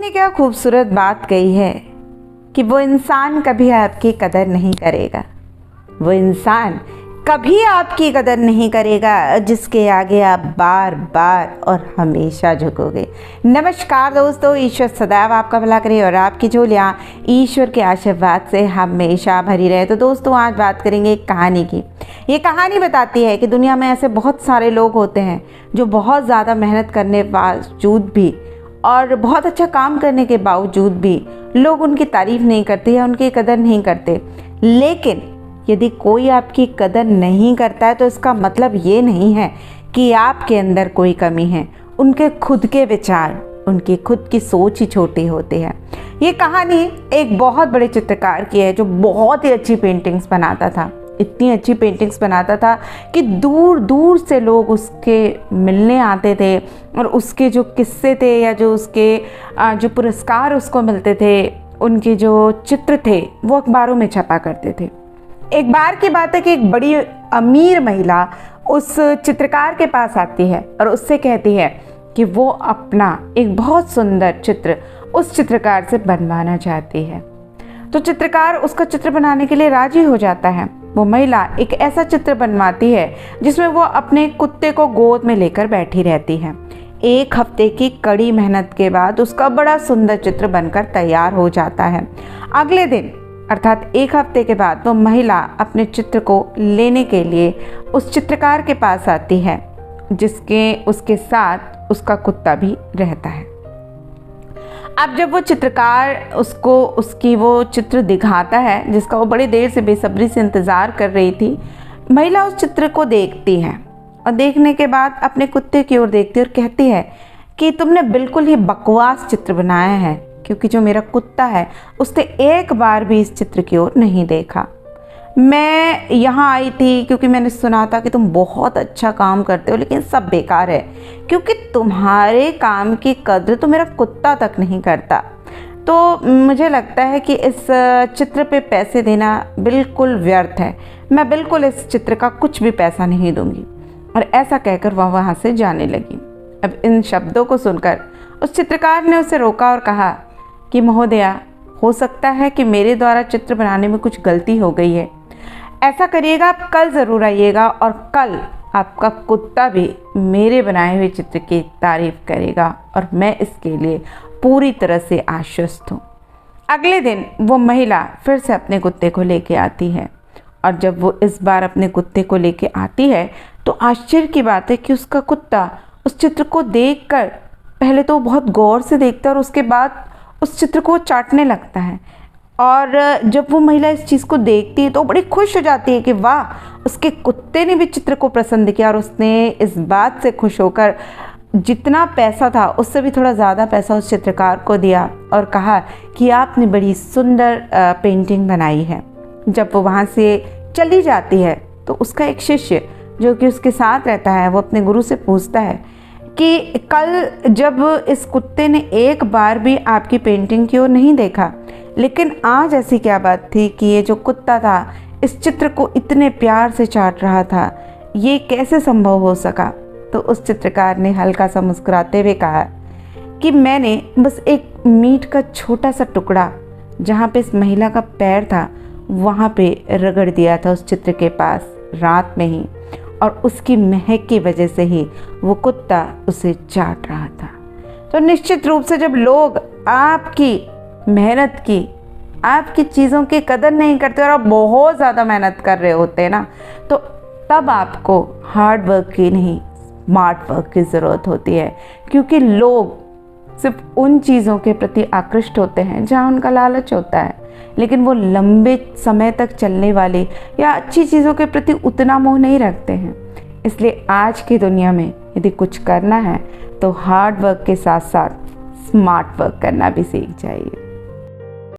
ने क्या खूबसूरत बात कही है कि वो इंसान कभी आपकी कदर नहीं करेगा, वो इंसान कभी आपकी कदर नहीं करेगा जिसके आगे आप बार बार और हमेशा झुकोगे। नमस्कार दोस्तों, ईश्वर सदैव आपका भला करे और आपकी झोलियाँ ईश्वर के आशीर्वाद से हमेशा भरी रहे। तो दोस्तों, आज बात करेंगे एक कहानी की। ये कहानी बताती है कि दुनिया में ऐसे बहुत सारे लोग होते हैं जो बहुत ज़्यादा मेहनत करने बावजूद भी और बहुत अच्छा काम करने के बावजूद भी लोग उनकी तारीफ़ नहीं करते या उनकी कदर नहीं करते। लेकिन यदि कोई आपकी कदर नहीं करता है तो इसका मतलब ये नहीं है कि आपके अंदर कोई कमी है। उनके खुद के विचार, उनकी खुद की सोच ही छोटी होती है। ये कहानी एक बहुत बड़े चित्रकार की है जो बहुत ही अच्छी पेंटिंग्स बनाता था। इतनी अच्छी पेंटिंग्स बनाता था कि दूर दूर से लोग उसके मिलने आते थे और उसके जो किस्से थे या जो उसके जो पुरस्कार उसको मिलते थे, उनके जो चित्र थे वो अखबारों में छपा करते थे। एक बार की बात है कि एक बड़ी अमीर महिला उस चित्रकार के पास आती है और उससे कहती है कि वो अपना एक बहुत सुंदर चित्र उस चित्रकार से बनवाना चाहती है। तो चित्रकार उसका चित्र बनाने के लिए राजी हो जाता है। वो महिला एक ऐसा चित्र बनवाती है जिसमें वो अपने कुत्ते को गोद में लेकर बैठी रहती है। एक हफ्ते की कड़ी मेहनत के बाद उसका बड़ा सुंदर चित्र बनकर तैयार हो जाता है। अगले दिन अर्थात एक हफ्ते के बाद वो महिला अपने चित्र को लेने के लिए उस चित्रकार के पास आती है, जिसके उसके साथ उसका कुत्ता भी रहता है। अब जब वो चित्रकार उसको उसकी वो चित्र दिखाता है जिसका वो बड़ी देर से बेसब्री से इंतज़ार कर रही थी, महिला उस चित्र को देखती है और देखने के बाद अपने कुत्ते की ओर देखती है और कहती है कि तुमने बिल्कुल ही बकवास चित्र बनाया है, क्योंकि जो मेरा कुत्ता है उसने एक बार भी इस चित्र की ओर नहीं देखा। मैं यहाँ आई थी क्योंकि मैंने सुना था कि तुम बहुत अच्छा काम करते हो, लेकिन सब बेकार है क्योंकि तुम्हारे काम की कद्र तो मेरा कुत्ता तक नहीं करता। तो मुझे लगता है कि इस चित्र पे पैसे देना बिल्कुल व्यर्थ है। मैं बिल्कुल इस चित्र का कुछ भी पैसा नहीं दूंगी। और ऐसा कहकर वह वहाँ से जाने लगी। अब इन शब्दों को सुनकर उस चित्रकार ने उसे रोका और कहा कि महोदया, हो सकता है कि मेरे द्वारा चित्र बनाने में कुछ गलती हो गई है। ऐसा करिएगा, आप कल ज़रूर आइएगा और कल आपका कुत्ता भी मेरे बनाए हुए चित्र की तारीफ़ करेगा और मैं इसके लिए पूरी तरह से आश्वस्त हूँ। अगले दिन वो महिला फिर से अपने कुत्ते को लेके आती है और जब वो इस बार अपने कुत्ते को लेके आती है तो आश्चर्य की बात है कि उसका कुत्ता उस चित्र को देखकर पहले तो बहुत गौर से देखता है और उसके बाद उस चित्र को चाटने लगता है। और जब वो महिला इस चीज़ को देखती है तो बड़ी खुश हो जाती है कि वाह, उसके कुत्ते ने भी चित्र को पसंद किया और उसने इस बात से खुश होकर जितना पैसा था उससे भी थोड़ा ज़्यादा पैसा उस चित्रकार को दिया और कहा कि आपने बड़ी सुंदर पेंटिंग बनाई है। जब वो वहाँ से चली जाती है तो उसका एक शिष्य जो कि उसके साथ रहता है वो अपने गुरु से पूछता है कि कल जब इस कुत्ते ने एक बार भी आपकी पेंटिंग की ओर नहीं देखा, लेकिन आज ऐसी क्या बात थी कि ये जो कुत्ता था इस चित्र को इतने प्यार से चाट रहा था, ये कैसे संभव हो सका? तो उस चित्रकार ने हल्का सा मुस्कुराते हुए कहा कि मैंने बस एक मीट का छोटा सा टुकड़ा जहाँ पे इस महिला का पैर था वहाँ पे रगड़ दिया था उस चित्र के पास रात में ही, और उसकी महक की वजह से ही वो कुत्ता उसे चाट रहा था। तो निश्चित रूप से जब लोग आपकी मेहनत की, आपकी चीज़ों की कदर नहीं करते और आप बहुत ज़्यादा मेहनत कर रहे होते हैं ना, तो तब आपको हार्ड वर्क की नहीं स्मार्ट वर्क की ज़रूरत होती है। क्योंकि लोग सिर्फ उन चीज़ों के प्रति आकृष्ट होते हैं जहाँ उनका लालच होता है, लेकिन वो लंबे समय तक चलने वाली या अच्छी चीज़ों के प्रति उतना मोह नहीं रखते हैं। इसलिए आज की दुनिया में यदि कुछ करना है तो हार्ड वर्क के साथ साथ स्मार्ट वर्क करना भी सीख जाइए।